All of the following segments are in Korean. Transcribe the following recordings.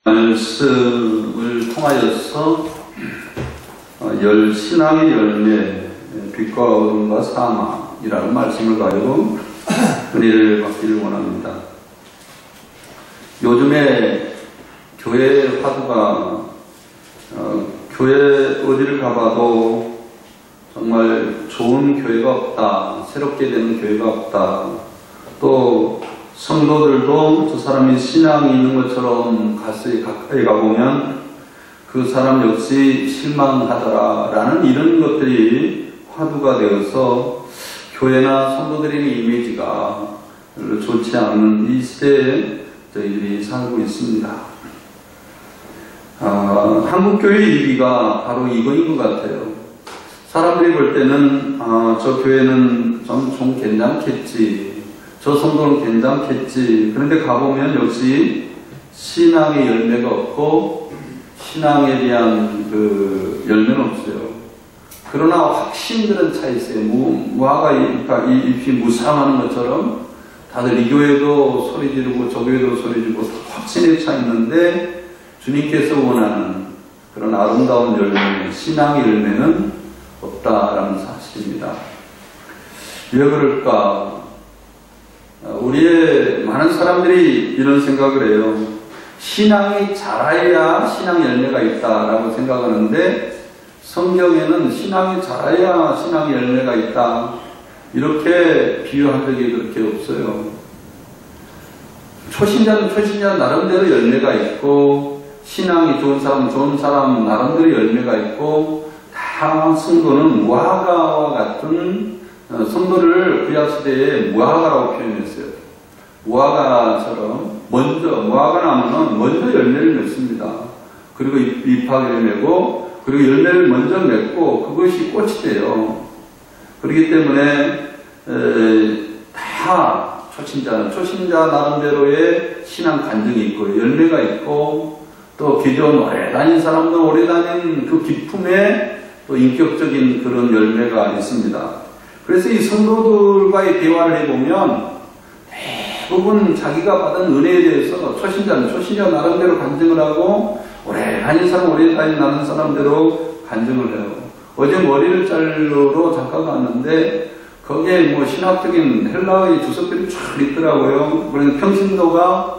말씀을 통하여서 신앙의 열매, 빛과 어둠과 사망이라는 말씀을 가지고 은혜를 받기를 원합니다. 요즘에 교회 화두가 교회 어디를 가봐도 정말 좋은 교회가 없다, 새롭게 되는 교회가 없다, 또 성도들도 저 사람이 신앙이 있는 것처럼 가까이 가보면 그 사람 역시 실망하더라 라는 이런 것들이 화두가 되어서 교회나 성도들의 이미지가 별로 좋지 않은 이 시대에 저희들이 살고 있습니다. 한국교회의 위기가 바로 이거인 것 같아요. 사람들이 볼 때는 저 교회는 좀 괜찮겠지, 저 성도는 괜찮겠지. 그런데 가보면 역시 신앙의 열매가 없고 신앙에 대한 그 열매는 없어요. 그러나 확신들은 차 있어요. 무화과 잎이 무쌍하는 것처럼 다들 이 교회도 소리 지르고 저 교회도 소리 지르고 확신에 차 있는데 주님께서 원하는 그런 아름다운 열매, 신앙의 열매는 없다라는 사실입니다. 왜 그럴까? 우리의 많은 사람들이 이런 생각을 해요. 신앙이 자라야 신앙 열매가 있다라고 생각하는데 성경에는 신앙이 자라야 신앙 열매가 있다 이렇게 비유한 적이 그렇게 없어요. 초신자는 초신자 나름대로 열매가 있고 신앙이 좋은 사람 나름대로 열매가 있고 다 성도는 무화과와 같은 성도를 구약시대에 무화과라고 표현했어요. 무화과처럼 무화과나무는 먼저 열매를 맺습니다. 그리고 잎하게 맺고 그리고 열매를 먼저 맺고 그것이 꽃이 돼요. 그렇기 때문에 다 초신자 나름대로의 신앙 간증이 있고 열매가 있고 또 기존 오래 다닌 사람들 오래 다닌 그 기품에 또 인격적인 그런 열매가 있습니다. 그래서 이 성도들과의 대화를 해보면 대부분 자기가 받은 은혜에 대해서 초신자 나름대로 간증을 하고 오래 다닌 나는 사람대로 간증을 해요. 어제 머리를 자르러 잠깐 갔는데 거기에 뭐 신학적인 헬라의 주석들이 쫙 있더라고요. 그래서 평신도가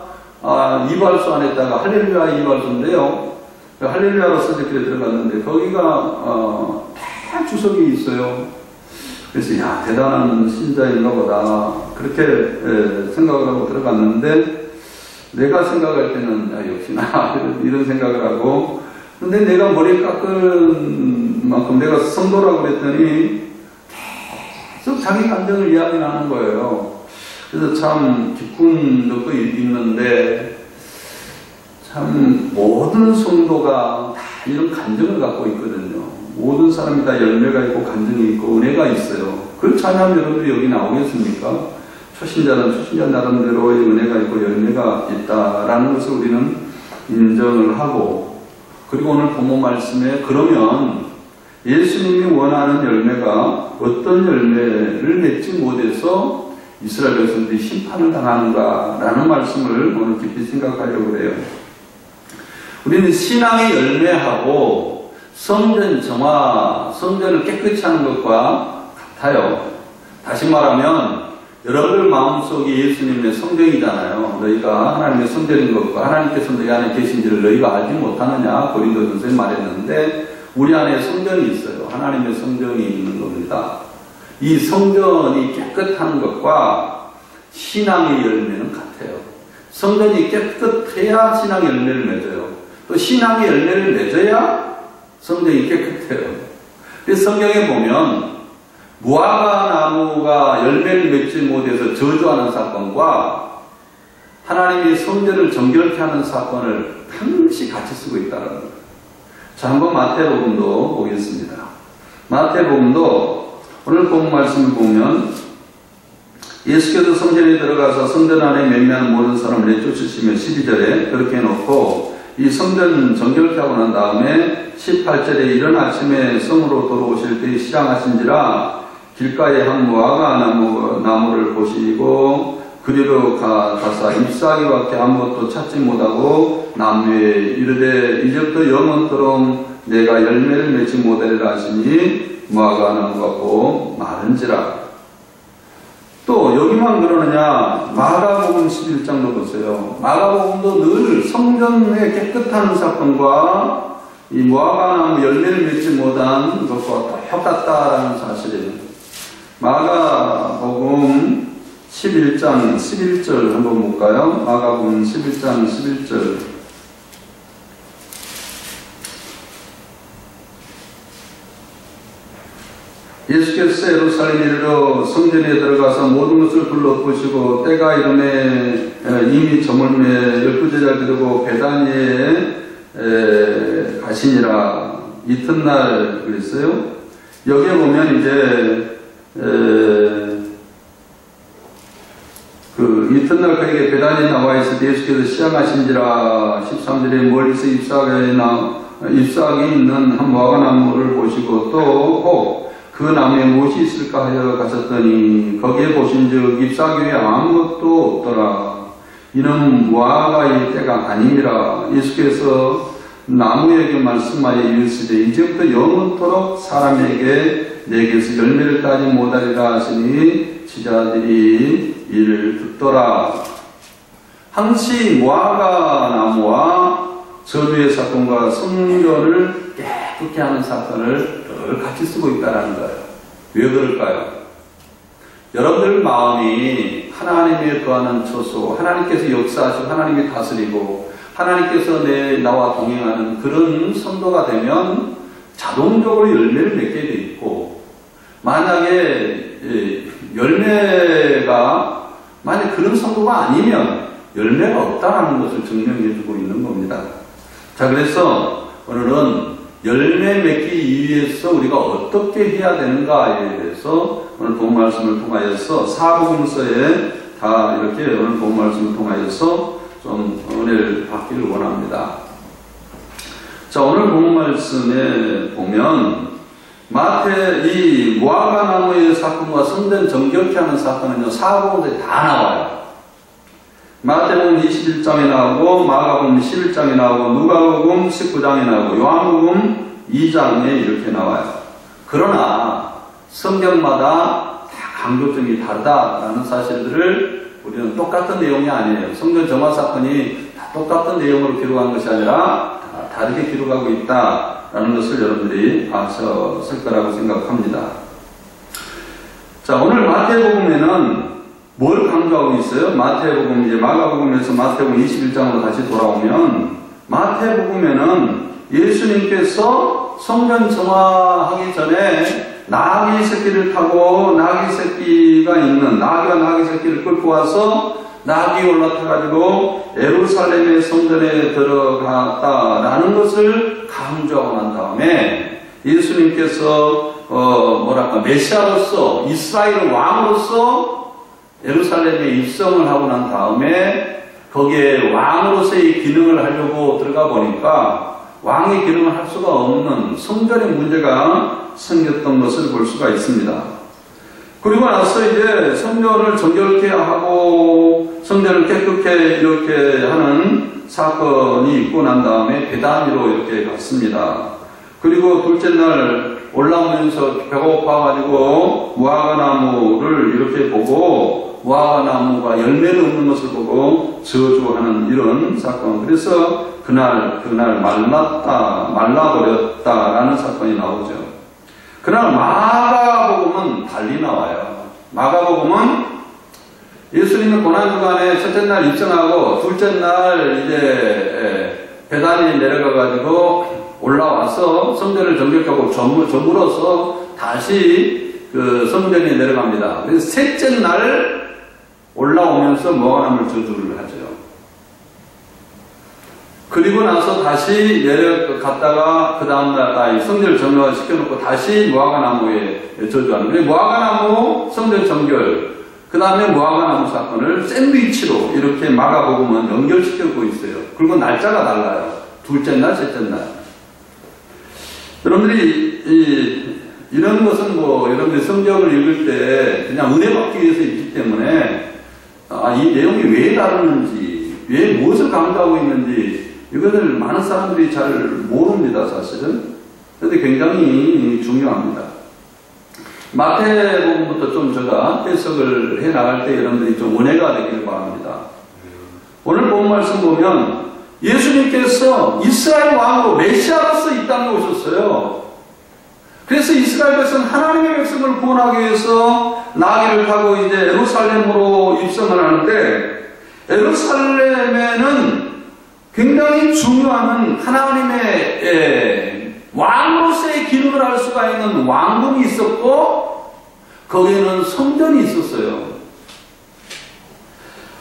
이발소 안에다가 할렐루야 이발소인데요. 할렐루야로 써져 들어갔는데 거기가 다 주석이 있어요. 그래서 대단한 신자인가 보다 그렇게 생각을 하고 들어갔는데 내가 생각할 때는 역시나 이런 생각을 하고 근데 내가 머리 깎은 만큼 내가 성도라고 그랬더니 계속 자기 감정을 이야기하는 거예요. 그래서 참 기쁜 적도 있는데 참 모든 성도가 다 이런 감정을 갖고 있거든요. 모든 사람이 다 열매가 있고 간증이 있고 은혜가 있어요. 그렇지 않으면 여러분들이 여기 나오겠습니까? 초신자는 초신자 나름대로의 은혜가 있고 열매가 있다라는 것을 우리는 인정을 하고 그리고 오늘 본문 말씀에 그러면 예수님이 원하는 열매가 어떤 열매를 맺지 못해서 이스라엘 백성들이 심판을 당하는가라는 말씀을 오늘 깊이 생각하려고 해요. 우리는 신앙의 열매하고 성전 정화, 성전을 깨끗이 하는 것과 같아요. 다시 말하면 여러분들 마음속에 예수님의 성전이잖아요. 너희가 하나님의 성전인 것과 하나님께서 너희 안에 계신지를 너희가 알지 못하느냐 고린도전서에 말했는데 우리 안에 성전이 있어요. 하나님의 성전이 있는 겁니다. 이 성전이 깨끗한 것과 신앙의 열매는 같아요. 성전이 깨끗해야 신앙의 열매를 맺어요. 또 신앙의 열매를 맺어야 성전이 깨끗해요. 그래서 성경에 보면 무화과 나무가 열매를 맺지 못해서 저주하는 사건과 하나님이 성전을 정결케 하는 사건을 항시 같이 쓰고 있다는 거예요. 자, 한번 마태복음도 보겠습니다. 마태복음도 오늘 본 말씀을 보면 예수께서 성전에 들어가서 성전 안에 매매하는 모든 사람을 내쫓으시며 12절에 그렇게 해놓고 이 성전 정결케 하고 난 다음에 18절에 이른 아침에 성으로 돌아오실 때에 시장하신지라 길가에 한 무화과 나무를 보시고 그리로 가사 잎사귀밖에 아무것도 찾지 못하고 나무에 이르되 이제부터 영원토록 내가 열매를 맺지 못하리라 하시니 무화과 나무 같고 마른지라. 또 여기만 그러느냐, 마가복음 11장도 보세요. 마가복음도 늘 성전의 깨끗한 사건과 이 무화과나무 열매를 맺지 못한 것과 똑같다라는 사실이에요. 마가복음 11장 11절 한번 볼까요? 마가복음 11장 11절. 예수께서 예루살렘에 이르러 성전에 들어가서 모든 것을 둘러보시고 때가 이름에 이미 저물매 12제자 데리고 베다니에 가시니라. 이튿날 그랬어요. 여기에 보면 이제 그 이튿날 그에게 베다니에 나와 있을 때 예수께서 시향하신지라. 13절에 멀리서 잎사귀 있는 한 무화과나무를 보시고 또 그 나무에 무엇이 있을까 하여 가셨더니 거기에 보신즉 잎사귀 위에 아무것도 없더라. 이는 무화과의 때가 아니니라. 예수께서 나무에게 말씀하여 이르시되 이제부터 영원토록 사람에게 내게서 열매를 따지 못하리라 하시니 지자들이 이를 듣더라. 항시 무화과 나무와 저주의 사건과 성전을 깨끗게 하는 사건을 늘 같이 쓰고 있다는 거예요. 왜 그럴까요? 여러분들 마음이 하나님의 거하는 처소, 하나님께서 역사하시고 하나님이 다스리고 하나님께서 나와 동행하는 그런 성도가 되면 자동적으로 열매를 맺게 돼 있고, 만약에 열매가 만약 그런 성도가 아니면 열매가 없다라는 것을 증명해 주고 있는 겁니다. 자, 그래서 오늘은 열매 맺기 위해서 우리가 어떻게 해야 되는가에 대해서 오늘 본 말씀을 통하여서 사복음서에 다 이렇게 오늘 본 말씀을 통하여서 좀 은혜를 받기를 원합니다. 자, 오늘 본 말씀에 보면 이 무화과나무의 사건과 성전 정결케 하는 사건은요, 사복음서에 다 나와요. 마태복음 21장에 나오고 마가복음 11장에 나오고 누가복음 19장에 나오고 요한복음 2장에 이렇게 나와요. 그러나 성경마다 다 강조점이 다르다라는 사실들을 우리는 똑같은 내용이 아니에요. 성전 정화 사건이 다 똑같은 내용으로 기록한 것이 아니라 다 다르게 기록하고 있다라는 것을 여러분들이 아셨을 거라고 생각합니다. 자, 오늘 마태복음에는 뭘 강조하고 있어요? 마태복음, 이제 마가복음에서 마태복음 21장으로 다시 돌아오면, 마태복음에는 예수님께서 성전 정화하기 전에 나귀 새끼를 타고 나귀 새끼가 있는, 나귀와 나귀 새끼를 끌고 와서 나귀에 올라타가지고 예루살렘의 성전에 들어갔다라는 것을 강조하고 난 다음에 예수님께서 메시아로서, 이스라엘 왕으로서 예루살렘에 입성을 하고 난 다음에 거기에 왕으로서의 기능을 하려고 들어가 보니까 왕의 기능을 할 수가 없는 성전의 문제가 생겼던 것을 볼 수가 있습니다. 그리고 나서 이제 성전을 정결케 하고 성전을 깨끗게 이렇게 하는 사건이 있고 난 다음에 베다니로 이렇게 갔습니다. 그리고 둘째 날 올라오면서 배가 고파가지고 무화과나무를 이렇게 보고 무화과나무가 열매를 없는 것을 보고 저주하는 이런 사건. 그래서 그날 말라버렸다라는 사건이 나오죠. 그날 마가복음은 달리 나와요. 마가복음은 예수님의 고난주간에 첫째 날 입성하고 둘째 날 이제 베다니에 내려가가지고 올라와서 성전을 정결하고 저물어서 다시 그 성전에 내려갑니다. 그래서 셋째 날 올라오면서 무화과나무를 저주를 하죠. 그리고 나서 다시 내려갔다가 그 다음날 성전을 정결 시켜놓고 다시 무화과나무에 저주하는 거예요. 무화과나무 성전 정결, 그 다음에 무화과나무 사건을 샌드위치로 이렇게 마가복음은 연결시키고 있어요. 그리고 날짜가 달라요. 둘째 날, 셋째 날. 여러분들이 이런 것은 여러분들이 성경을 읽을 때 그냥 은혜 받기 위해서 읽기 때문에 이 내용이 왜 다루는지, 왜 무엇을 강조하고 있는지 이것을 많은 사람들이 잘 모릅니다, 사실은. 그런데 굉장히 중요합니다. 마태복음부터 좀 제가 해석을 해 나갈 때 여러분들이 좀 은혜가 되기를 바랍니다. 오늘 본 말씀 보면 예수님께서 이스라엘 왕으로 메시아로서 이 땅에 오셨어요. 그래서 이스라엘 백성, 하나님의 백성을 구원하기 위해서 나귀를 타고 이제 예루살렘으로 입성을 하는데, 예루살렘에는 굉장히 중요한 하나님의 왕으로서의 기능을 할 수가 있는 왕궁이 있었고, 거기에는 성전이 있었어요.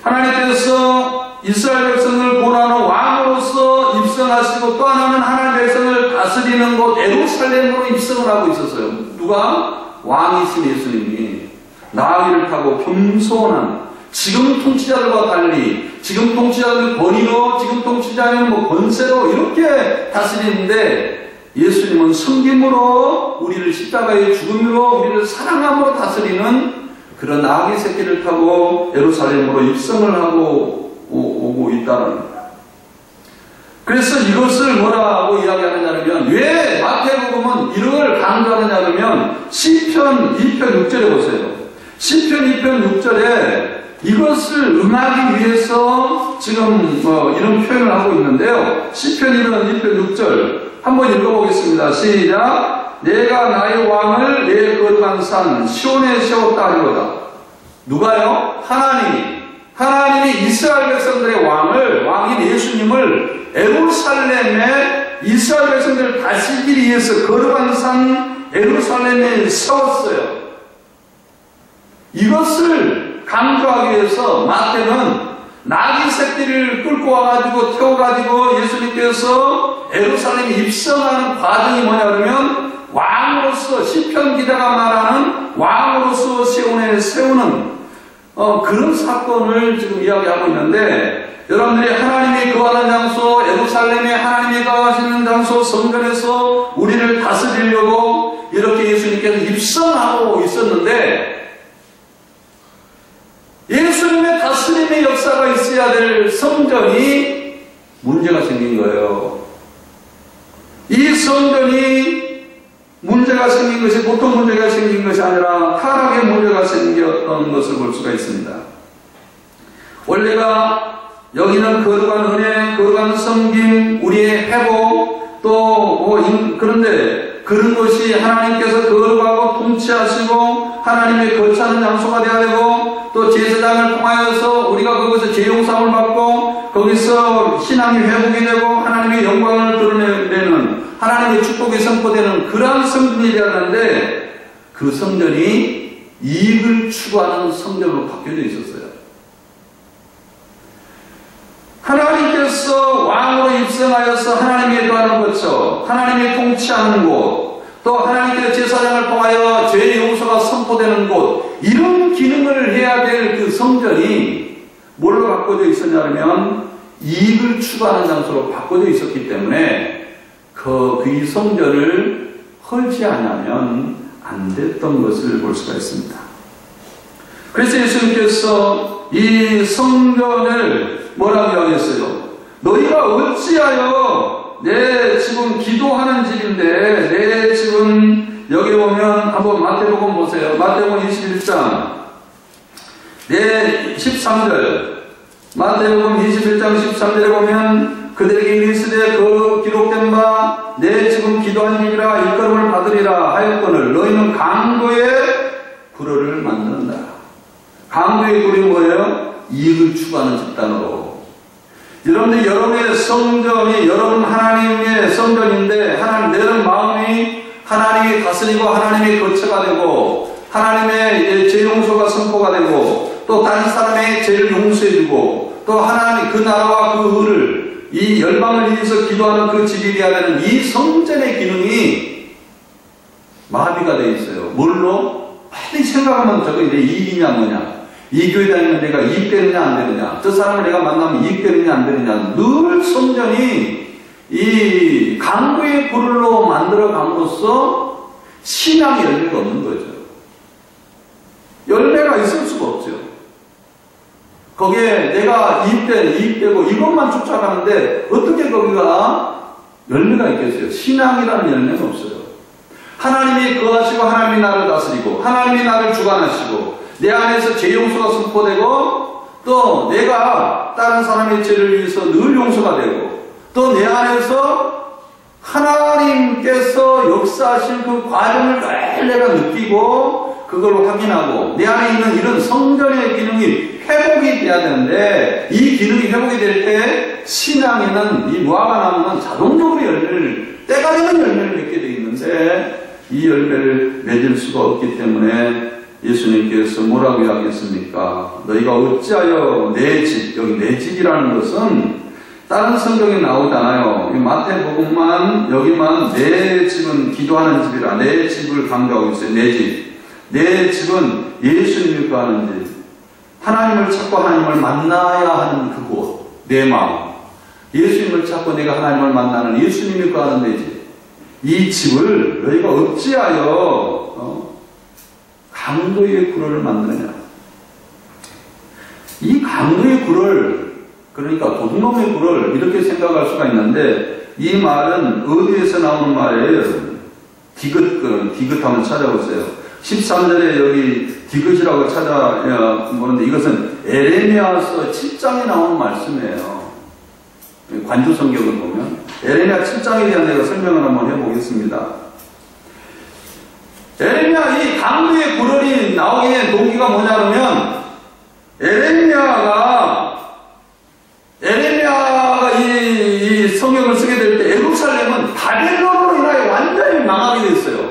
하나님께서 이스라엘 백성을 구원하는 왕으로서 입성하시고, 또 하나는 하나님의 백성을 다스리는 곳 예루살렘으로 입성을 하고 있었어요. 누가? 왕이신 예수님이 나귀를 타고 겸손한, 지금 통치자들과 달리, 지금 통치자들 권위로, 지금 통치자는 뭐 권세로 이렇게 다스리는데, 예수님은 섬김으로, 우리를 십자가의 죽음으로, 우리를 사랑함으로 다스리는 그런 나귀 새끼를 타고 예루살렘으로 입성을 하고 오고 있다는 겁니다. 그래서 이것을 뭐라고 이야기하느냐면, 왜 마태복음은 이걸 강조하느냐면, 시편 2편 6절에 보세요. 시편 2편 6절에 이것을 응하기 위해서 지금 이런 표현을 하고 있는데요. 시편 2편 6절 한번 읽어보겠습니다. 시작. 내가 나의 왕을 내 거룩한 산 시온에 세웠다 하리로다. 누가요? 하나님이 이스라엘 백성들의 왕인 예수님을 예루살렘에 이스라엘 백성들을 다스리기 위해서 거룩한 산 예루살렘에 세웠어요. 이것을 강조하기 위해서 마태는 나귀 새끼를 끌고 와가지고 태워가지고 예수님께서 예루살렘에 입성하는 과정이 뭐냐 그러면, 왕으로서, 시편 기자가 말하는 왕으로서 시온에 세우는 그런 사건을 지금 이야기하고 있는데, 여러분들이 하나님이 거하는 장소, 예루살렘에 하나님이 거하시는 장소, 성전에서 우리를 다스리려고 이렇게 예수님께서 입성하고 있었는데, 예수님의 다스림의 역사가 있어야 될 성전이 문제가 생긴 거예요. 이 성전이 문제가 생긴 것이 보통 문제가 생긴 것이 아니라 타락의 문제가 생겼던 것을 볼 수가 있습니다. 원래가 여기는 거룩한 은혜, 거룩한 섬김, 우리의 회복, 그런데 그런 것이 하나님께서 거룩하고 통치하시고 하나님의 거처하는 장소가 되어야 되고, 또 제사장을 통하여서 우리가 그것에서 죄용상을 받고 거기서 신앙이 회복이 되고 하나님의 영광을 드러내는, 하나님의 축복이 선포되는 그러한 성전이 되었는데, 그 성전이 이익을 추구하는 성전으로 바뀌어져 있었어요. 하나님께서 왕으로 입성하여서 하나님의 거하는 거처, 하나님의 통치하는 곳, 또 하나님께서 제사장을 통하여 죄의 용서가 선포되는 곳, 이런 기능을 해야 될 그 성전이 뭘로 바꿔져 있었냐면 이익을 추구하는 장소로 바꿔져 있었기 때문에 그 성전을 헐지 않으면 안 됐던 것을 볼 수가 있습니다. 그래서 예수님께서 이 성전을 뭐라고 이야기했어요? 너희가 어찌하여 내 지금 기도하는 집인데, 내 지금 여기 보면 한번 마태복음 보세요. 마태복음 21장 내 13절, 마태복음 21장 13절에 보면 그들에게 이르시되 그 기록된 바 내 지금 기도한 집이라 일컬음을 받으리라 하였거늘 너희는 강도의 불효를 만든다. 강도의 불이 뭐예요? 이익을 추구하는 집단으로. 여러분들, 여러분의 성전이 여러분 하나님의 성전인데, 여러분 마음이 하나님이 다스리고 하나님의 거처가 되고 하나님의 죄 용서가 선포가 되고 또 다른 사람의 죄를 용서해주고 또 하나님 그 나라와 그 의를, 이 열방을 위해서 기도하는 그 집이 되어야 되는 이 성전의 기능이 마비가 되어 있어요. 뭘로? 빨리 생각하면 저거 내 이익이냐 뭐냐, 이 교회 다니면 내가 이익되느냐 안 되느냐, 저 사람을 내가 만나면 이익되느냐 안 되느냐, 늘 성전이 이 강구의 불로 만들어감으로써 신앙의 열매가 없는 거죠. 열매가 있을 수가 없죠. 거기에 내가 이입되고 이것만 쫓아가는데 어떻게 거기가 열매가 있겠어요? 신앙이라는 열매는 없어요. 하나님이 거하시고 하나님이 나를 다스리고 하나님이 나를 주관하시고 내 안에서 죄 용서가 선포되고 또 내가 다른 사람의 죄를 위해서 늘 용서가 되고 또 내 안에서 하나님께서 역사하신 그 과정을 늘 내가 느끼고 그걸 확인하고 내 안에 있는 이런 성전의 기능이 회복이 돼야 되는데 이 기능이 회복이 될 때 신앙에는 이 무화과 나무는 자동적으로 열매를 때가 되는 열매를 맺게 되어 있는데 이 열매를 맺을 수가 없기 때문에 예수님께서 뭐라고 이야기했습니까? 너희가 어찌하여 내 집, 여기 내 집이라는 것은 다른 성경에 나오잖아요. 마태복음만 여기만 내 집은 기도하는 집이라 내 집을 강조하고 있어요. 내 집. 내 집은 예수님을 구하는 집. 하나님을 찾고 하나님을 만나야 하는 그곳. 내 마음. 예수님을 찾고 내가 하나님을 만나는 예수님을 구하는 내 집. 이 집을 너희가 어찌하여 강도의 굴을 만드느냐. 이 강도의 굴을 그러니까 도둑놈의 굴을 이렇게 생각할 수가 있는데 이 말은 어디에서 나오는 말이에요? 디귿 한번 찾아보세요. 13절에 여기 디귿이라고 찾아보는데 이것은 에레미야서 7장에 나오는 말씀이에요. 관주 성경을 보면 에레미야 7장에 대한 내가 설명을 한번 해보겠습니다. 에레미야 이 강도의 굴이 나오게 된 동기가 뭐냐면 에레미야가 이 성경을 쓰게 될 때 예루살렘은 바벨론으로 인하여 완전히 망하게 됐어요.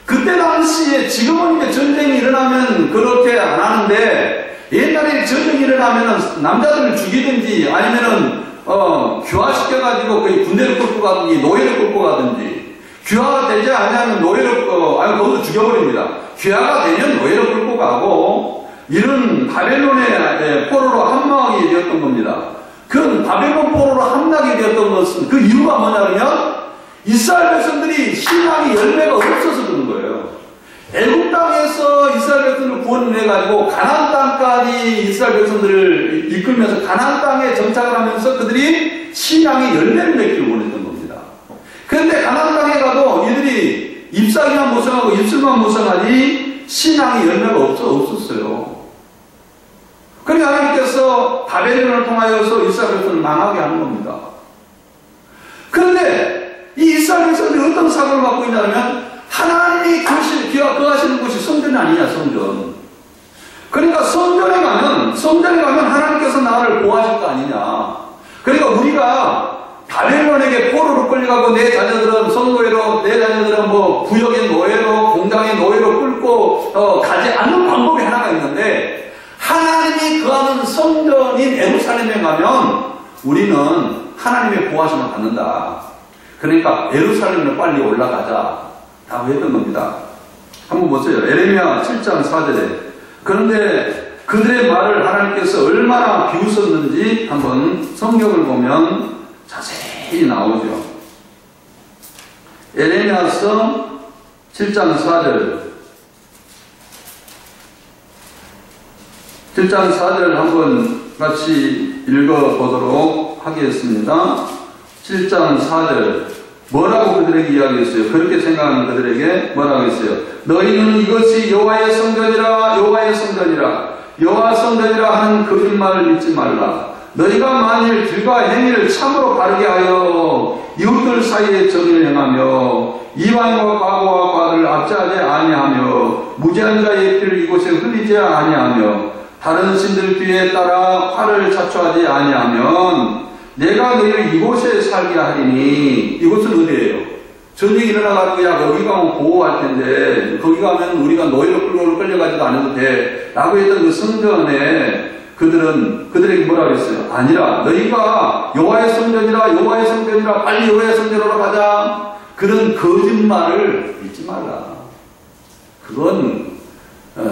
그때 당시에 지금은 이제 전쟁이 일어나면 그렇게 안 하는데 옛날에 전쟁이 일어나면 남자들을 죽이든지 아니면은 귀화시켜가지고 거의 군대를 끌고 가든지 노예를 끌고 가든지 귀화가 되지 않으면 노예를 거기서 죽여버립니다. 귀화가 되면 노예를 끌고 가고 이런 바벨론의 포로로 함락이 되었던 겁니다. 그 바벨론 포로로 함락이 되었던 것은 그 이유가 뭐냐면 이스라엘 백성들이 신앙의 열매가 없어서 그런 거예요. 애굽 땅에서 이스라엘 백성들을 구원해가지고 가나안 땅까지 이스라엘 백성들을 이끌면서 가나안 땅에 정착을 하면서 그들이 신앙의 열매를 맺기를 원했던 겁니다. 그런데 가나안 땅에 가도 이들이 잎사귀만 무성하고 입술만 무성하니 신앙의 열매가 없었어요. 그러니까 하나님께서 바벨론을 통하여서 이스라엘 백성을 망하게 하는 겁니다. 그런데 이 이스라엘 백성들이 어떤 사고를 갖고 있냐면 하나님이 거하시는 곳이 성전이 아니냐, 성전. 그러니까 성전에 가면 하나님께서 나를 보호하실 거 아니냐. 그러니까 우리가 바벨론에게 포로로 끌려가고 내 자녀들은 성노예로, 내 자녀들은 뭐 구역의 노예로, 공장의 노예로 끌고 가지 않는 방법이 하나가 있는데 하나님이 거하는 성전인 예루살렘에 가면 우리는 하나님의 보호하심을 받는다. 그러니까 예루살렘으로 빨리 올라가자. 다 했던 겁니다. 한번 보세요. 에레미야 7장 4절에. 그런데 그들의 말을 하나님께서 얼마나 비웃었는지 한번 성경을 보면 자세히 나오죠. 에레미야서 7장 4절. 7장 4절을 한번 같이 읽어보도록 하겠습니다. 7장 4절. 뭐라고 그들에게 이야기했어요? 그렇게 생각하는 그들에게 뭐라고 했어요? 너희는 이것이 여호와의 성전이라, 여호와의 성전이라, 여호와 성전이라 하는 거짓말을 믿지 말라. 너희가 만일 길과 행위를 참으로 바르게 하여 이웃들 사이에 정의를 행하며 이방인과 과거와 과들을 압제하지 아니하며 무죄한 자의 피를 이곳에 흘리지 아니하며 다른 신들 뒤에 따라 화를 자초하지 아니하면 내가 너희를 이곳에 살게 하리니. 이곳은 어디예요? 전쟁이 일어나가지고 야 거기 가면 보호할 텐데 거기 가면 우리가 노예로 끌려가지도 않아도 돼 라고 했던 그 성전에 그들에게 뭐라고 했어요? 아니라 너희가 여호와의 성전이라, 여호와의 성전이라, 빨리 여호와의 성전으로 가자. 그런 거짓말을 믿지 말라. 그건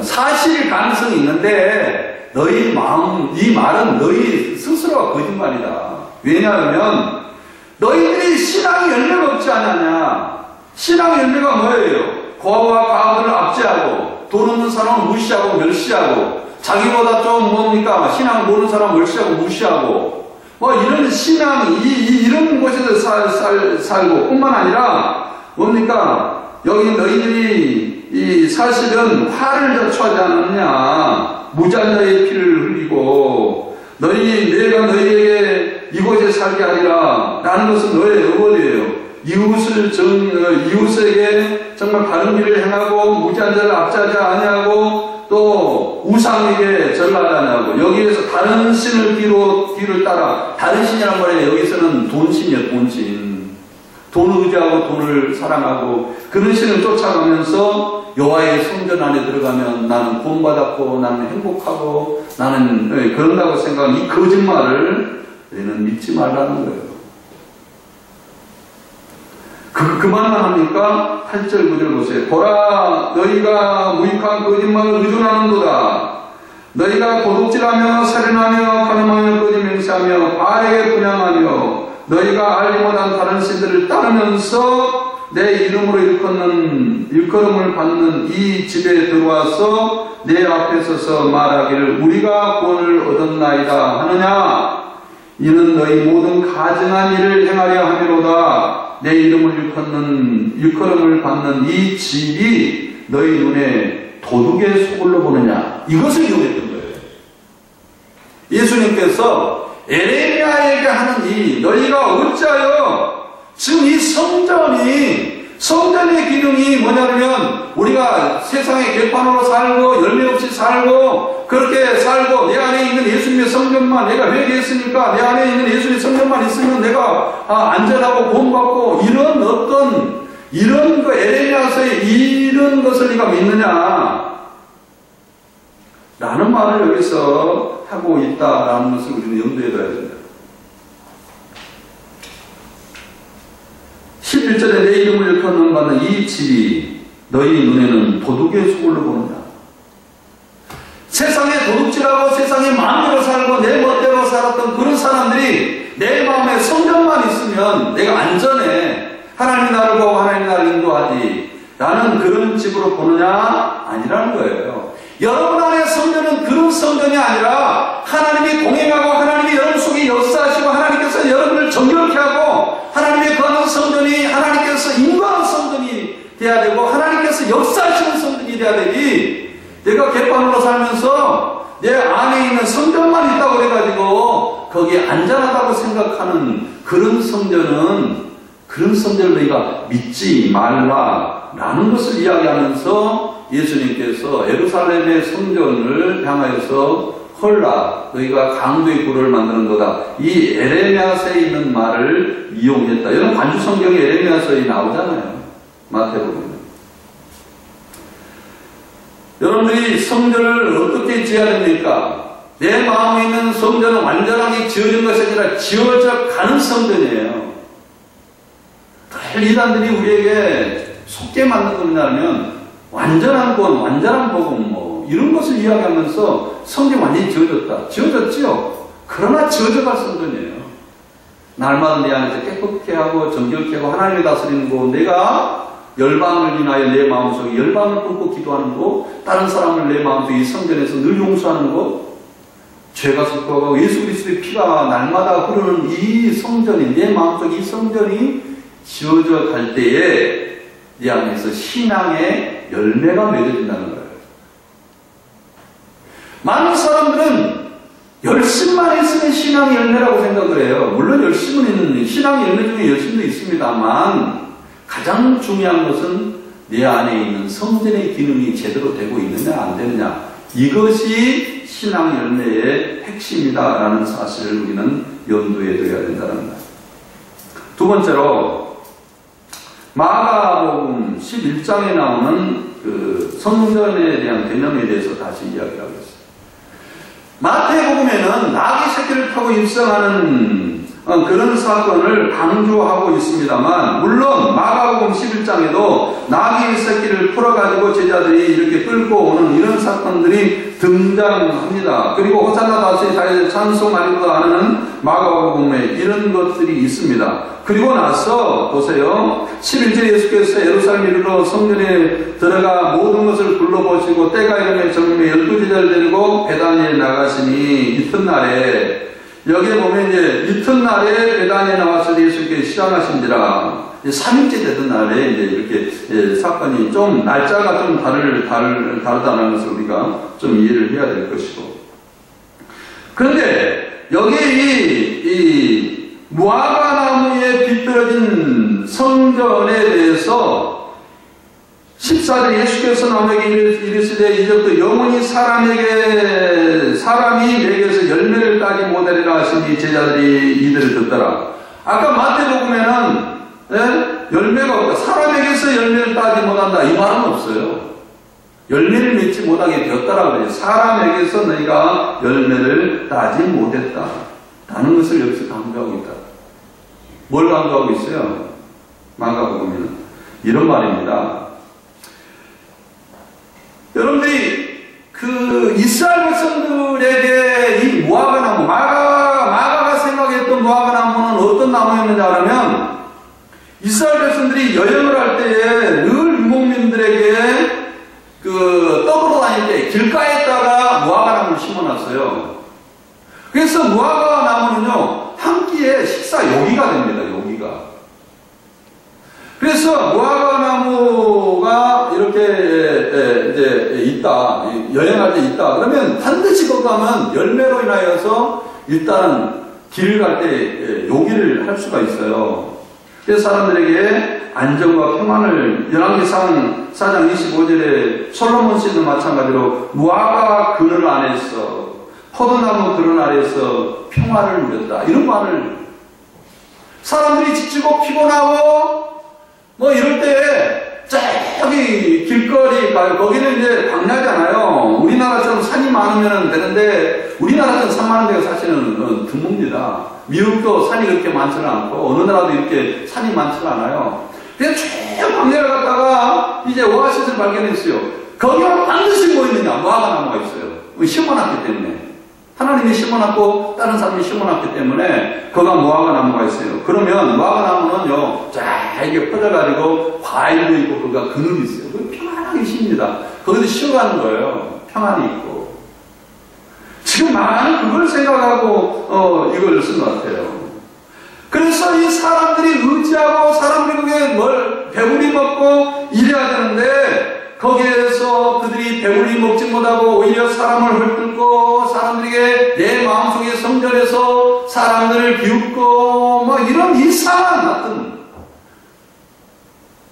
사실 가능성이 있는데 너희 마음, 이 말은 너희 스스로가 거짓말이다. 왜냐하면 너희들이 신앙의 열매가 없지 않았냐. 신앙의 열매가 뭐예요? 고아와 과부를 압제하고 돈 없는 사람을 무시하고 멸시하고 자기보다 좀 뭡니까 신앙 모르는 사람 멸시하고 무시하고 뭐 이런 신앙 이런 곳에서 살고 뿐만 아니라 뭡니까 여기 너희들이 사실은 화를 자초하지 않았냐 무자녀의 피를 흘리고 내가 너희에게 이곳에 살게 하리라 라는 것은 너의 의원이에요. 이웃에게 정말 바른 길을 행하고 무자녀를 압제하지 아니하고 또 우상에게 절하지 아니하고 여기에서 다른 신을 뒤를 따라 다른 신이란 말이에요. 여기서는 돈신이에요. 돈신. 돈을 의지하고 돈을 사랑하고 그런 신을 쫓아가면서 여호와의 성전 안에 들어가면 나는 구원받았고 나는 행복하고 나는 그런다고 생각하는 이 거짓말을 너희는 믿지 말라는 거예요. 그만만 합니까? 8절 9절 보세요. 보라 너희가 무익한 거짓말을 의존하는도다. 너희가 도둑질하며 살인하며 간음하며 거짓 맹세하며 바알에게 분향하며 너희가 알지 못한 다른 신들을 따르면서 내 이름으로 일컬음을 받는 이 집에 들어와서 내 앞에 서서 말하기를 우리가 구원을 얻었나이다 하느냐. 이는 너희 모든 가증한 일을 행하려 함이로다. 내 이름을 일컬음을 받는 이 집이 너희 눈에 도둑의 소굴로 보느냐. 이것을 이용했던 거예요. 예수님께서 에레미야에게 하는 너희가 어찌하여 지금 이 성전의 기능이 뭐냐면 우리가 세상의 개판으로 살고 열매 없이 살고 그렇게 살고 내 안에 있는 예수님의 성전만 내가 회개했으니까 내 안에 있는 예수님의 성전만 있으면 내가 안전하고 구원받고 이런 그 에레미야서의 이런 것을 네가 믿느냐 라는 말을 여기서 하고 있다라는 것을 우리는 염두에 둬야 된다. 11절에 내 이름을 일컬음 받는 이 집이 너희 눈에는 도둑의 소굴로 보느냐. 세상에 도둑질하고 세상에 마음대로 살고 내 멋대로 살았던 그런 사람들이 내 마음에 성전만 있으면 내가 안전해. 하나님이 나를 보고 하나님이 나를 인도하지. 라는 그런 집으로 보느냐? 아니라는 거예요. 여러분 안에 성전은 그런 성전이 아니라 하나님이 동행하고 하나님이 여러분 속에 역사하시고 하나님께서 여러분을 정결케 하고 하나님의 거하는 성전이 하나님께서 인도하는 성전이 돼야 되고 하나님께서 역사하시는 성전이 돼야 되지. 내가 갯바늘로 살면서 내 안에 있는 성전만 있다고 해가지고 거기에 안전하다고 생각하는 그런 성전을 너희가 믿지 말라라는 것을 이야기하면서 예수님께서 예루살렘의 성전을 향하여서 헐라 너희가 강도의 굴을 만드는 거다. 이 에레미야서에 있는 말을 이용했다. 여러분 관주 성경에 에레미야서에 나오잖아요. 마태복음에. 여러분들이 성전을 어떻게 지어야 됩니까? 내 마음에 있는 성전은 완전하게 지어진 것이 아니라 지어져 가는 성전이에요. 이단들이 우리에게 속게 만든 거냐면 완전한 건, 완전한 복음 이런 것을 이야기하면서 성경 완전히 지어졌다. 지어졌지요. 그러나 지어져갈 성전이에요. 날마다 내 안에서 깨끗게 하고 정결케 하고 하나님이 다스리는 거 내가 열방을 인하여 내 마음속에 열방을 품고 기도하는 거 다른 사람을 내 마음속에 이 성전에서 늘 용서하는 거 죄가 속하고 예수 그리스도의 피가 날마다 흐르는 이 성전이 내 마음속에 이 성전이 지어져 갈 때에 네 안에서 신앙의 열매가 맺어진다는 거예요. 많은 사람들은 열심만 있으면 신앙의 열매라고 생각을 해요. 물론 열심은 있는 신앙의 열매 중에 열심도 있습니다만 가장 중요한 것은 내 안에 있는 성전의 기능이 제대로 되고 있느냐 안 되느냐 이것이 신앙 열매의 핵심이다라는 사실을 우리는 염두에 둬야 된다는 거예요. 두 번째로 마가복음 11장에 나오는 그 성전에 대한 개념에 대해서 다시 이야기하고 있어요. 마태복음에는 나귀 새끼를 타고 입성하는 그런 사건을 강조하고 있습니다만, 물론 마가복음 11장에도 나귀 새끼를 풀어가지고 제자들이 이렇게 끌고 오는 이런 사건들이 등장합니다. 그리고 호산나 다시 자기들 찬송하리로다 하는 마가복음에 이런 것들이 있습니다. 그리고 나서 보세요. 11절 예수께서 예루살렘 이르러 성전에 들어가 모든 것을 둘러보시고 때가 이르매 정림에 12제자를 데리고 베다니에 나가시니 이튿날에, 여기에 보면 이제 이튿날에 베다니에 나와서 예수께 시장하신지라, 3일째 되던 날에 이제 이렇게 사건이 좀 날짜가 좀 다르다는 것을 우리가 좀 이해를 해야 될 것이고. 그런데 여기 이 무화과나무에 비틀어진 성전에 대해서 14절 예수께서 나무에게 이르시되 이제부터 영원히 사람이 내게서 열매를 따지 못하리라 하시니 제자들이 이들을 듣더라. 아까 마태복음에는 열매가 없다. 사람에게서 열매를 따지 못한다. 이 말은 없어요. 열매를 맺지 못하게 되었다라고 해요. 사람에게서 너희가 열매를 따지 못했다. 라는 것을 여기서 강조하고 있다. 뭘 강조하고 있어요? 마가복음에는 이런 말입니다. 여러분들이 그 이스라엘 백성들에게 이 무화과나무, 마가가 생각했던 무화과나무는 어떤 나무였느냐 하면, 이스라엘 백성들이 여행을 할 때에 늘 유목민들에게 떠돌아 다닐 때 길가에다가 무화과나무를 심어놨어요. 그래서 무화과나무는요, 한 끼에 식사 요기가 됩니다. 요기가. 그래서 무화과나무가 이렇게 이제 있다, 여행할 때 있다. 그러면 반드시 거기 가면 열매로 인하여서 일단 길을 갈 때 요기를 할 수가 있어요. 그래서 사람들에게 안정과 평안을, 열왕기상 4장 25절에 솔로몬 씨도 마찬가지로 무화과 그늘 안에서, 포도나무 그늘 아래에서 평화를 누렸다. 이런 말을, 사람들이 지치고 피곤하고 뭐 이럴 때 저기 길거리 가요. 거기는 이제 광야잖아요. 우리나라처럼 산이 많으면 되는데 우리나라처럼 산 많은 데가 사실은 드뭅니다. 미국도 산이 그렇게 많지는 않고 어느 나라도 이렇게 산이 많지는 않아요. 그냥 쭉 광야를 갔다가 이제 오아시스를 발견했어요. 거기가 반드시 뭐 있느냐? 무화과나무가 있어요. 심어놨기 때문에. 하나님이 심어놨고 다른 사람이 심어놨기 때문에 거기가 무화과나무가 있어요. 그러면 무화과나무는요, 쫙 이렇게 퍼져가지고 과일도 있고 거기가 그늘이 있어요. 평안하게 쉽니다. 거기서 쉬어가는 거예요. 평안이 있고. 지금 많은 그걸 생각하고 이걸 쓴 것 같아요. 그래서 이 사람들이 의지하고 사람들이 그게 뭘 배불리 먹고 이래야 되는데, 거기에서 그들이 배불리 먹지 못하고 오히려 사람을 헐뜯고 사람들에게 내 마음속에 성전에서 사람들을 비웃고 뭐 이런 이상한 같은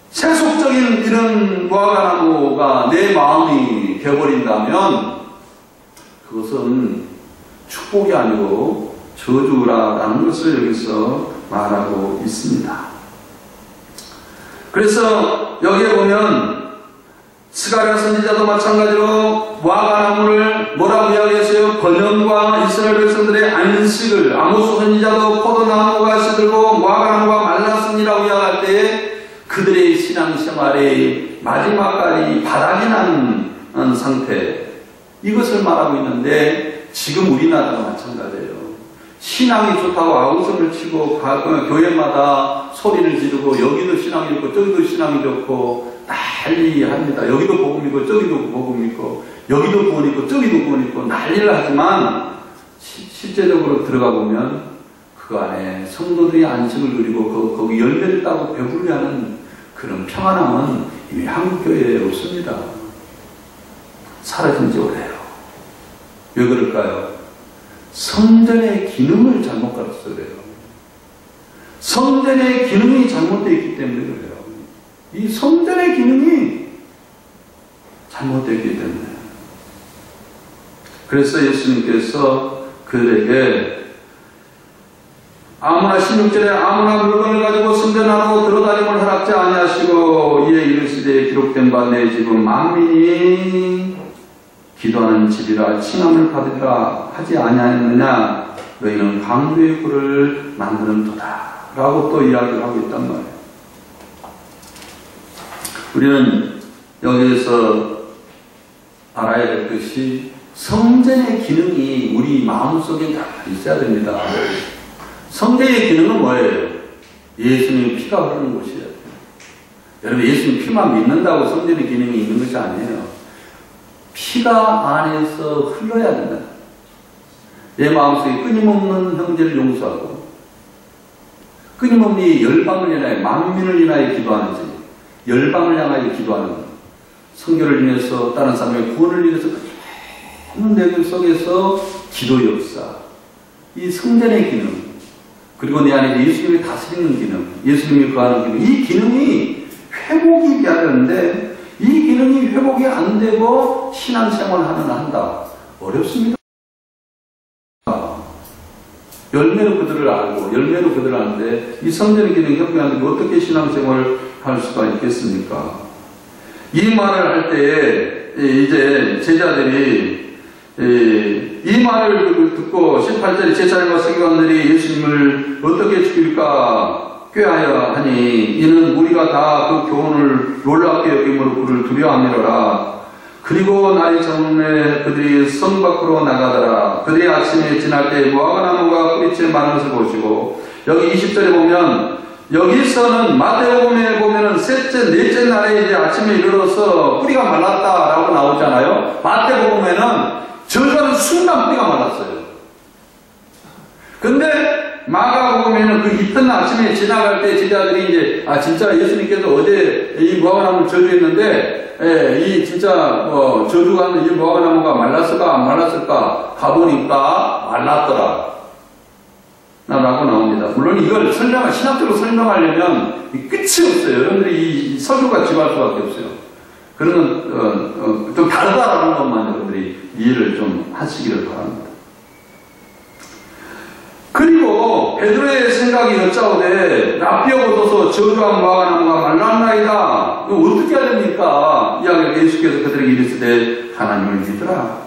세속적인 이런 무화과나무가 내 마음이 되어버린다면 그것은 축복이 아니고 저주라는 것을 여기서 말하고 있습니다. 그래서 여기에 보면 스가랴 선지자도 마찬가지로 무화과나무를 뭐라고 이야기했어요? 번영과 이스라엘 백성들의 안식을, 아모스 선지자도 포도나무가 시들고 무화과나무가 말랐으니라고 이야기할 때에 그들의 신앙생활의 마지막까지 바닥이 난 상태, 이것을 말하고 있는데 지금 우리나라도 마찬가지예요. 신앙이 좋다고 아우성을 치고 교회마다 소리를 지르고 여기도 신앙이 좋고 저기도 신앙이 좋고 난리합니다. 여기도 복음 있고 저기도 복음 있고 여기도 구원 있고 저기도 구원 있고 난리를 하지만 실제적으로 들어가 보면 그 안에 성도들이 안식을 누리고 거기 열매를 따고 배불리하는 그런 평안함은 이미 한국교회에 없습니다. 사라진 지 오래요. 왜 그럴까요? 성전의 기능을 잘못 가르쳐서 그래요. 성전의 기능이 잘못되어 있기 때문에 그래요. 이 성전의 기능이 잘못되었기 때문에. 그래서 예수님께서 그들에게 아무나 16절에 아무나 물건을 가지고 성전 안으로 들어다님을 허락지 아니하시고 이에 이르시되 기록된 바 내 집은 만민이 기도하는 집이라 칭함을 받으리라 하지 아니하였느냐. 너희는 강도의 굴을 만드는 도다 라고 또 이야기를 하고 있단 말이에요. 우리는 여기에서 알아야 될 것이 성전의 기능이 우리 마음속에 다 있어야 됩니다. 성전의 기능은 뭐예요? 예수님의 피가 흐르는 곳이에요. 여러분, 예수님 피만 믿는다고 성전의 기능이 있는 것이 아니에요. 피가 안에서 흘러야 된다. 내 마음속에 끊임없는 형제를 용서하고 끊임없이 열방을 인하여 만민을 인하여 기도하는지 열방을 향하여 기도하는 선교를 인해서 다른 사람의 구원을 인해서 큰 내들 속에서 기도 역사, 이 성전의 기능, 그리고 내 안에 예수님이 다스리는 기능, 예수님이 거하는 기능, 이 기능이 회복이 돼야 되는데 이 기능이 회복이 안 되고 신앙생활을 한다. 어렵습니다. 열매로 그들을 알고 열매로 그들을 아는데 이 성전의 기능이 회복이 안 되고 어떻게 신앙생활을 할 수가 있겠습니까? 이 말을 할 때에 이제 제자들이 이 말을 듣고 18절에 제사장과 서기관들이 예수님을 어떻게 죽일까 꾀하여 하니 이는 우리가 다 그 교훈을 놀랍게 여김으로 그를 두려워함이로라. 그리고 날이 저물매 그들이 성 밖으로 나가더라. 그들이 아침에 지날 때 무화과나무가 뿌리째 마른 것을 보시고, 여기 20절에 보면 여기서는 마태복음에 보면은 셋째, 넷째 날에 이제 아침에 이르러서 뿌리가 말랐다라고 나오잖아요. 마태복음에는 저주하는 순간 뿌리가 말랐어요. 근데 마가복음에는 그 이튿날 아침에 지나갈 때 제자들이 이제 진짜 예수님께서 어제 이 무화과나무를 저주했는데 이 진짜 저주하는 이 무화과나무가 말랐을까 안 말랐을까 가보니까 말랐더라 라고 나옵니다. 물론 이걸 신학적으로 설명하려면 끝이 없어요. 여러분들이 이 설교가 지루할 수밖에 없어요. 그러면 좀 다르다라는 것만 여러분들이 이해를 좀 하시기를 바랍니다. 그리고 베드로의 생각이 여짜오되 납비어보소서 저주한 무화과나무가 말랐나이다. 이거 어떻게 해야 됩니까? 이야기를 예수께서 그들에게 이르시되 하나님을 믿으라.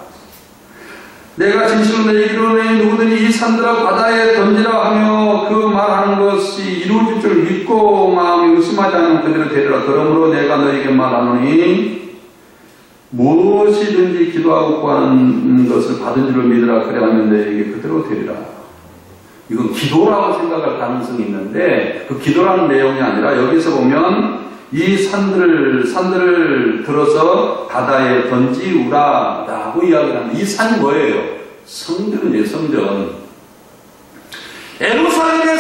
내가 진실로 내게 이르노니 누구든지 이 산들아 바다에 던지라 하며 그 말하는 것이 이루어질 줄 믿고 마음이 의심하지 않으면 그대로 되리라. 그러므로 내가 너에게 말하노니 무엇이든지 기도하고 구하는 것을 받은 줄을 믿으라. 그래야하면 너에게 그대로 되리라. 이건 기도라고 생각할 가능성이 있는데 그 기도라는 내용이 아니라 여기서 보면 이 산들을 들어서 바다에 던지우라 라고 이야기를 합니다. 이 산이 뭐예요? 성전이에요. 성전. 예루살렘의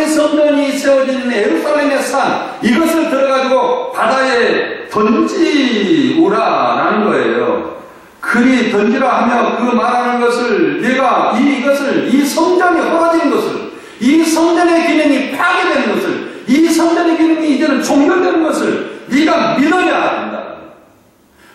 성전이 세워지는 예루살렘의 산, 이것을 들어가지고 바다에 던지우라 라는 거예요. 그리 던지라 하며 그 말하는 것을 내가 이 성전이 허가되는 것을, 이 성전의 기능이 파괴되는 것을, 이 성전의 기능이 이제는 종결되는 것을 네가 믿어야 된다.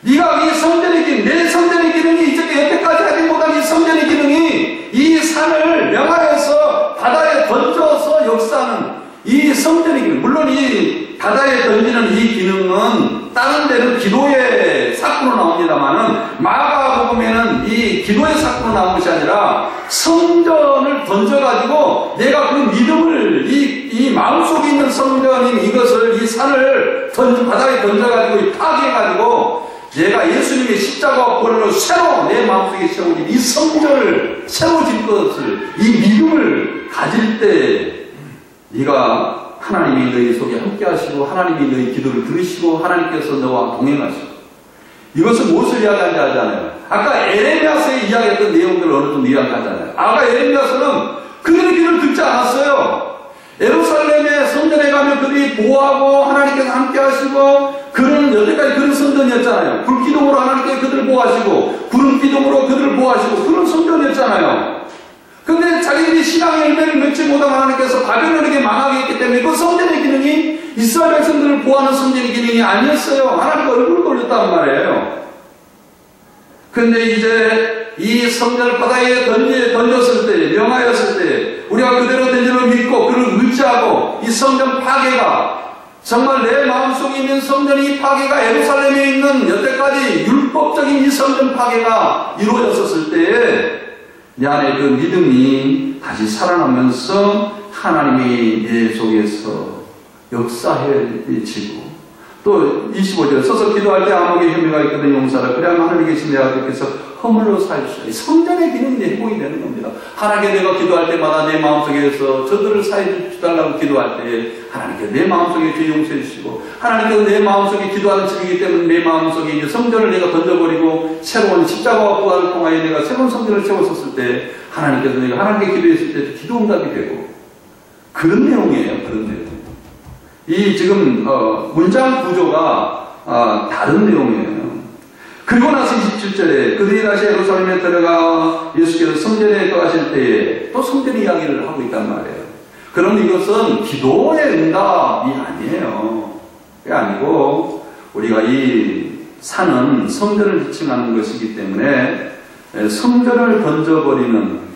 네가 이 성전의 기능, 내 성전의 기능이 이제 여태까지 하지 못한 이 성전의 기능이 이 산을 명하여서 바다에 던져서 역사하는 이 성전의 기능, 물론 이 바다에 던지는 이 기능은 다른 데는 기도의 사건으로 나옵니다만은 마가복음에는 이 기도의 사건으로 나온 것이 아니라 성전을 던져가지고 내가 그 믿음을 이 마음속에 있는 성전인 이것을 이 산을 바다에 던져가지고 파괴해가지고 내가 예수님의 십자가와 보혈로 새로 내 마음속에 세워진 이 성전을 세워질 것을 이 믿음을 가질 때 네가 하나님이 너희 속에 함께 하시고 하나님이 너희 기도를 들으시고 하나님께서 너와 동행하시고, 이것은 무엇을 이야기하는지 알잖아요. 아까 에레미야서에 이야기했던 내용들을 어느 정도 이야기하잖아요. 아까 에레미야서는 그들의 기도를 듣지 않았어요. 예루살렘의 성전에 가면 그들이 보호하고 하나님께서 함께 하시고, 그는 여태까지 그런 성전이었잖아요. 불기둥으로 하나님께서 그들을 보호하시고 구름기둥으로 그들을 보호하시고 그런 성전이었잖아요. 근데 자기들이 신앙의 열매를 맺지 못한 하나님께서 바벨론에게 망하게 했기 때문에 그 성전의 기능이 이스라엘 백성들을 보호하는 성전의 기능이 아니었어요. 하나님과 얼굴을 돌렸단 말이에요. 근데 이제 이 성전을 바다에 던졌을 때, 명하였을 때 우리가 그대로 된 줄을 믿고 그를 의지하고 이 성전 파괴가 정말 내 마음속에 있는 성전이 파괴가 예루살렘에 있는 여태까지 율법적인 이 성전 파괴가 이루어졌었을 때에 내 안에 그 믿음이 다시 살아나면서 하나님이 내 속에서 역사해지고, 또 25절 서서 기도할 때 아무게 혐의가 있거든 용서하라. 그래야만 하늘에 계신 내 아버지께서 허물로 살 수 있어요. 성전의 기능이 회복이 되는 겁니다. 하나님께 내가 기도할 때마다 내 마음속에서 저들을 사해 주달라고 기도할 때 하나님께 내 마음속에 죄 용서해 주시고, 하나님께서 내 마음속에 기도하는 집이기 때문에 내 마음속에 이제 성전을 내가 던져버리고 새로운 십자가와 부활을 통하여 내가 새로운 성전을 세웠었을 때 하나님께서 내가 하나님께 기도했을 때 기도 응답이 되고, 그런 내용이에요. 그런 내용. 이 지금 문장 구조가 다른 내용이에요. 그리고 나서 27절에 그들이 다시 예루살렘에 들어가 예수께서 성전에 거하실 때에 또 성전 이야기를 하고 있단 말이에요. 그럼 이것은 기도의 응답이 아니에요. 그게 아니고 우리가 이 산은 성전을 지칭하는 것이기 때문에 성전을 던져버리는,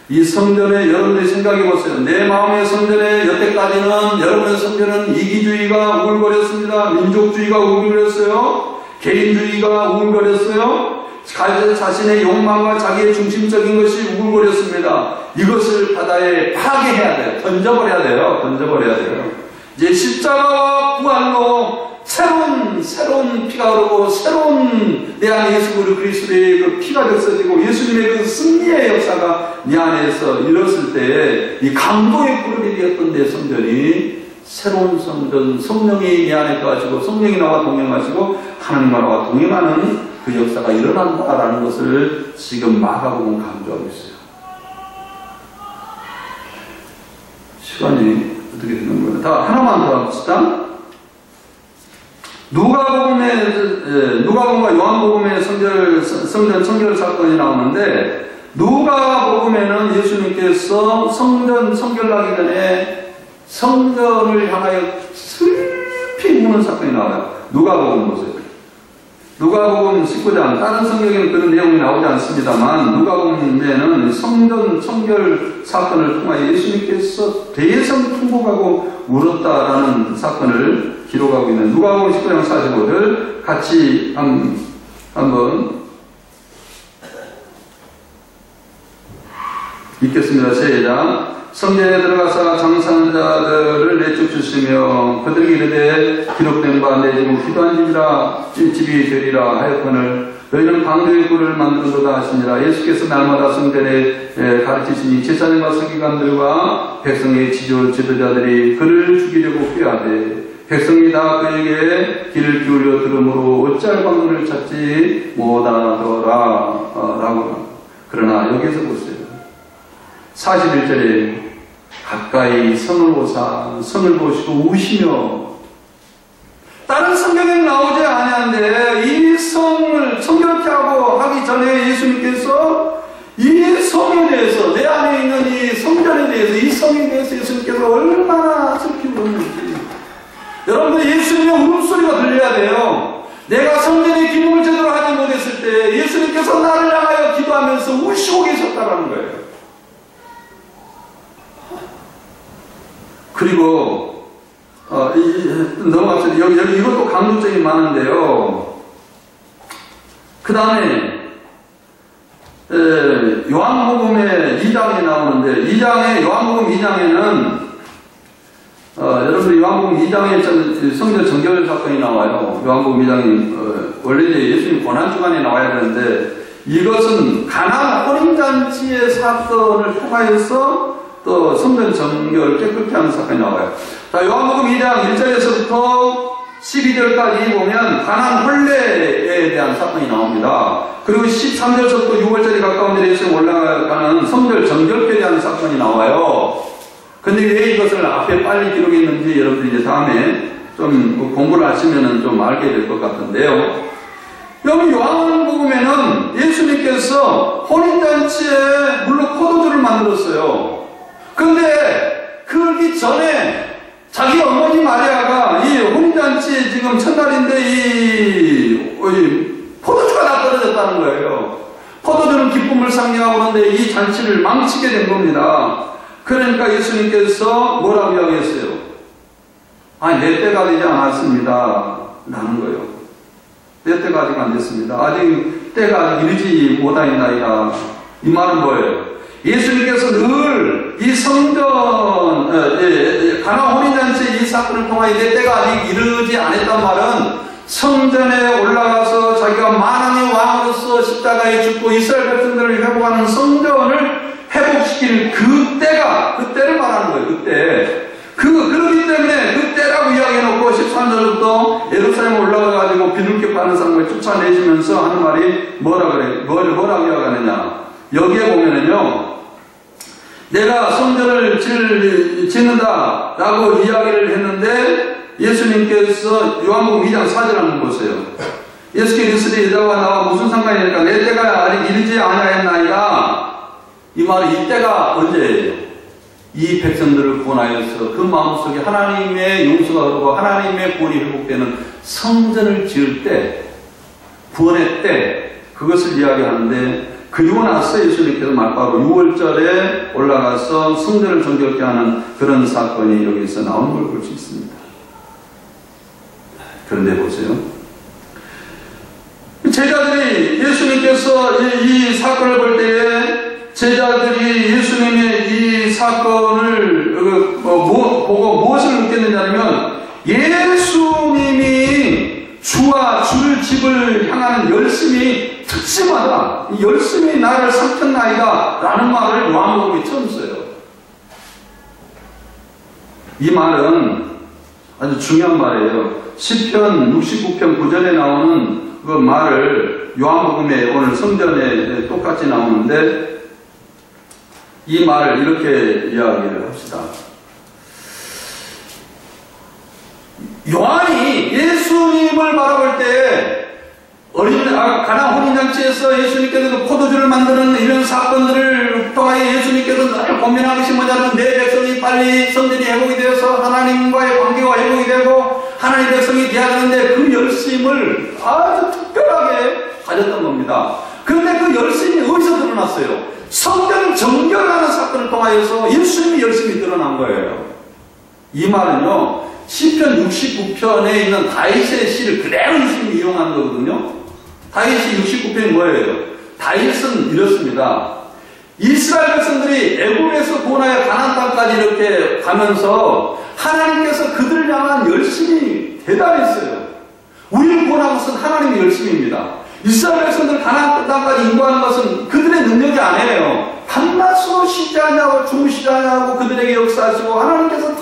이 성전에 여러분들이 생각해 보세요. 내 마음의 성전에 여태까지는 여러분의 성전은 이기주의가 우글거렸습니다. 민족주의가 우글거렸어요. 개인주의가 우글거렸어요. 자신의 욕망과 자기의 중심적인 것이 우글거렸습니다. 이것을 바다에 파괴해야 돼요. 던져버려야 돼요. 던져버려야 돼요. 이제 십자가와 부활로 새로운 피가 흐르고 새로운 내 안에 예수 그리스도의 그 피가 겹쳐지고 예수님의 그 승리의 역사가 내 안에서 일었을 때 이 감동의 그룹이 되었던 내 성전이 새로운 성전, 성령이 내 안에 거하시고 성령이 나와 동행하시고 하나님과 나와 동행하는 그 역사가 일어난다라는 것을 지금 마가복음은 강조하고 있어요. 시간이 어떻게 되는 거예요? 다 하나만 더 합시다. 누가복음과 요한복음의 성전 청결 사건이 나오는데, 누가복음에는 예수님께서 성전 청결하기 전에 성전을 향하여 슬피 우는 사건이 나와요. 누가복음 보세요. 누가복음 19장, 다른 성경에는 그런 내용이 나오지 않습니다만 누가복음에는 성전 청결 사건을 통하여 예수님께서 대성통곡하고 울었다라는 사건을 기록하고 있는 누가복음 19장 45절 같이 한번 읽겠습니다. 시작. 성전에 들어가서 장사하는 자들을 내쫓으시며 그들에게 이르되 기록된 바 내 집은 기도한 집이 되리라 하였거늘 너희는 강도의 굴을 만드는도다 하시니라. 예수께서 날마다 성전에 가르치시니 제사장과 서기관들과 백성의 지도자들이 그를 죽이려고 꾀하되 백성이 다 그에게 귀를 기울여 들으므로 어찌할 방법을 찾지 못하더라 라고. 그러나 여기서 보세요. 41절에 가까이 성을 보사 성을 보시고 우시며, 다른 성경에는 나오지 아니한데 이 성을 청결케 하고 하기 전에 예수님께서 이 성에 대해서, 내 안에 있는 이 성전에 대해서, 이 성에 대해서 예수님께서 얼마나 슬피 울었는지 여러분들 예수님의 울음소리가 들려야 돼요. 내가 성전의 기능을 제대로 하지 못했을 때 예수님께서 나를 향하여 기도하면서 우시고 계셨다는 거예요. 그리고 넘어갑시다. 여기 이것도 강조점이 많은데요. 그 다음에 요한복음의 2장이 나오는데, 요한복음 2장에는 여러분들 요한복음 2장에 성전 정결 사건이 나와요. 요한복음 2장이 원래 예수님 고난주간에 나와야 되는데, 이것은 가나안 혼인잔치의 사건을 통하여서 또 성전 정결을 깨끗게 하는 사건이 나와요. 자, 요한복음 2장 1절에서부터 12절까지 보면 가나안 혼례에 대한 사건이 나옵니다. 그리고 13절부터 6월절에 가까운 데에서 올라가는 성전 정결에 대한 사건이 나와요. 근데 왜 이것을 앞에 빨리 기록했는지 여러분들이 이제 다음에 좀 공부를 하시면 좀 알게 될 것 같은데요. 여기 요한복음에는 예수님께서 혼인잔치에 물론 포도주를 만들었어요. 근데 그러기 전에 자기 어머니 마리아가 이 혼인잔치 지금 첫날인데 이 포도주가 다 떨어졌다는 거예요. 포도주는 기쁨을 상징하고 그런데 이 잔치를 망치게 된 겁니다. 그러니까 예수님께서 뭐라고 이야기했어요? 아니, 내 때가 되지 않았습니다. 라는 거예요. 내 때가 아직 안 됐습니다. 아직 때가 아직 이르지 못하였나이다. 이 말은 뭐예요? 예수님께서 늘 이 성전, 가나 혼인잔치 이 사건을 통하여 내 때가 아직 이르지 않았단 말은 성전에 올라가서 자기가 만왕의 왕으로서 십자가에 죽고 이스라엘 백성들을 회복하는 성전을 회복시킬 그때를 말하는 거예요. 그때. 그렇기 때문에 그때라고 이야기해놓고 13절부터 예루살렘에 올라가가지고 비둘기 파는 사람을 쫓아내시면서 하는 말이 뭐라고 이야기하느냐. 여기에 보면은요, 내가 성전을 짓는다 라고 이야기를 했는데 예수님께서 요한복음 2장 4절 한번 보세요. 예수께서 이르시되 이자와 나와 무슨 상관이니까 내 때가 아직 이르지 아니하였나이다. 이 말은 이때가 언제예요? 이 백성들을 구원하여서 그 마음속에 하나님의 용서가 흐르고 하나님의 구원이 회복되는 성전을 지을 때, 구원의 때, 그것을 이야기하는데, 그리고 나서 예수님께서 바로 6월절에 올라가서 성전을 정결케 하는 그런 사건이 여기서 나오는 걸 볼 수 있습니다. 그런데 보세요. 제자들이 예수님께서 이 사건을 볼 때에 제자들이 예수님의 이 사건을 보고 무엇을 느꼈느냐면 예수님이 주와 주를 집을 향하는 열심이 특심하다. 이 열심히 나를 삼켰나이다 라는 말을 요한복음이 처음 써요. 이 말은 아주 중요한 말이에요. 시편 69편 9절에 나오는 그 말을 요한복음에 오늘 성전에 똑같이 나오는데 이 말을 이렇게 이야기를 합시다. 요한이 예수님을 바라볼 때 가나 혼인잔치에서 예수님께서 포도주를 만드는 이런 사건들을 통하여 예수님께서 늘 고민하는 것이 뭐냐면 내 백성이 빨리 성전이 회복이 되어서 하나님과의 관계가 회복이 되고 하나님의 백성이 돼야 되는데 그 열심을 아주 특별하게 가졌던 겁니다. 그런데 그 열심이 어디서 드러났어요? 성전을 정결하는 사건을 통하여서 예수님이 열심히 드러난 거예요. 이 말은요, 시편 69편에 있는 다윗의 시를 그대로 예수님이 이용한 거거든요. 다윗이 69편이 뭐예요? 다윗은 이렇습니다. 이스라엘 백성들이 애굽에서 구원하여 가나안 땅까지 이렇게 가면서 하나님께서 그들을 향한 열심이 대단했어요. 우리를 구원한 것은 하나님의 열심입니다. 이스라엘 백성들 가나안 땅까지 인도하는 것은 그들의 능력이 아니에요. 밤낮으로 쉬지 않냐고 주무시지 않냐고 그들에게 역사하시고 하나님께서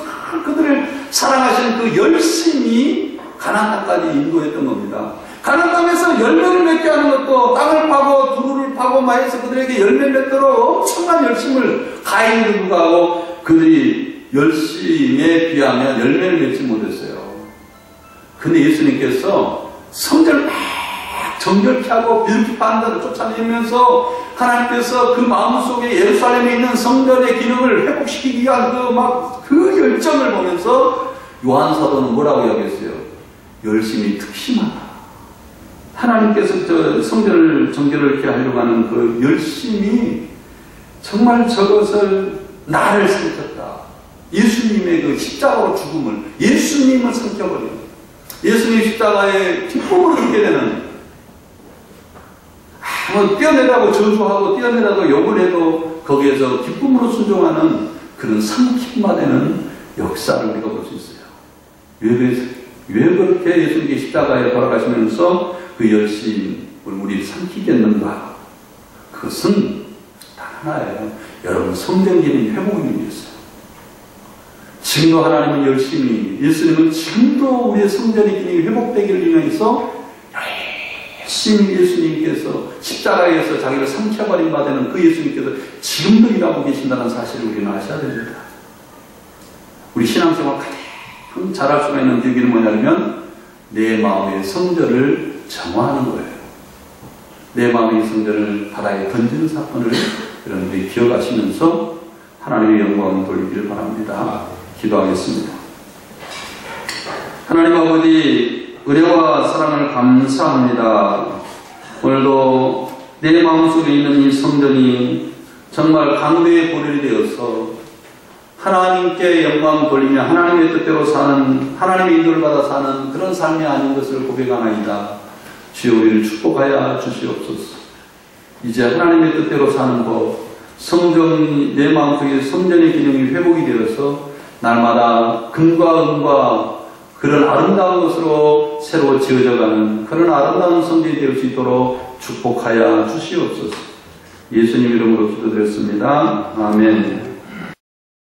그들을 사랑하시는 그 열심이 가나안 땅까지 인도했던 겁니다. 가나안 땅에서 열매를 맺게 하는 것도 땅을 파고 두루를 파고 마해서 그들에게 열매 맺도록 엄청난 열심을 가해에 불구하고 그들이 열심에 비하면 열매를 맺지 못했어요. 근데 예수님께서 성전을 막 정결케 하고 비둘기 파는 자를 쫓아내면서 하나님께서 그 마음속에 예루살렘에 있는 성전의 기능을 회복시키기 위한 그 열정을 보면서 요한 사도는 뭐라고 이야기했어요? 열심히 특심하다. 하나님께서 저 성전을 정결케 하려고 하는 그 열심이 정말 저것을 나를 삼켰다. 예수님의 그 십자가로 죽음을, 예수님을 삼켜버리는, 예수님 십자가의 기쁨으로 죽게 되는, 뛰어내라고 저주하고 뛰어내라고 욕을 해도 거기에서 기쁨으로 순종하는 그런 삼킴받는 역사를 우리가 볼 수 있어요. 왜 그렇게 예수님이 십자가에 돌아가시면서 그 열심을 우리 삼키겠는가? 그것은 단 하나예요. 여러분, 성전기는 회복을 위해서. 지금도 하나님은 열심히, 예수님은 지금도 우리의 성전의 기능이 회복되기를 위해서 열심히 예수님께서 십자가에서 자기를 삼켜버린 바 되는 그 예수님께서 지금도 일하고 계신다는 사실을 우리는 아셔야 됩니다. 우리 신앙생활 가장 잘할 수가 있는 비결은 뭐냐면 내 마음의 성전을 정화하는 거예요. 내 마음의 성전을 바다에 던지는 사건을 여러분들이 기억하시면서 하나님의 영광을 돌리기를 바랍니다. 기도하겠습니다. 하나님 아버지, 은혜와 사랑을 감사합니다. 오늘도 내 마음속에 있는 이 성전이 정말 강도의 보혈이 되어서 하나님께 영광 돌리며 하나님의 뜻대로 사는, 하나님의 인도를 받아 사는 그런 삶이 아닌 것을 고백하나이다. 주여 우리를 축복하여 주시옵소서. 이제 하나님의 뜻대로 사는 법, 성전, 내 마음속에 성전의 기능이 회복이 되어서 날마다 금과 은과 그런 아름다운 것으로 새로 지어져가는 그런 아름다운 성전이 될 수 있도록 축복하여 주시옵소서. 예수님 이름으로 기도드렸습니다. 아멘.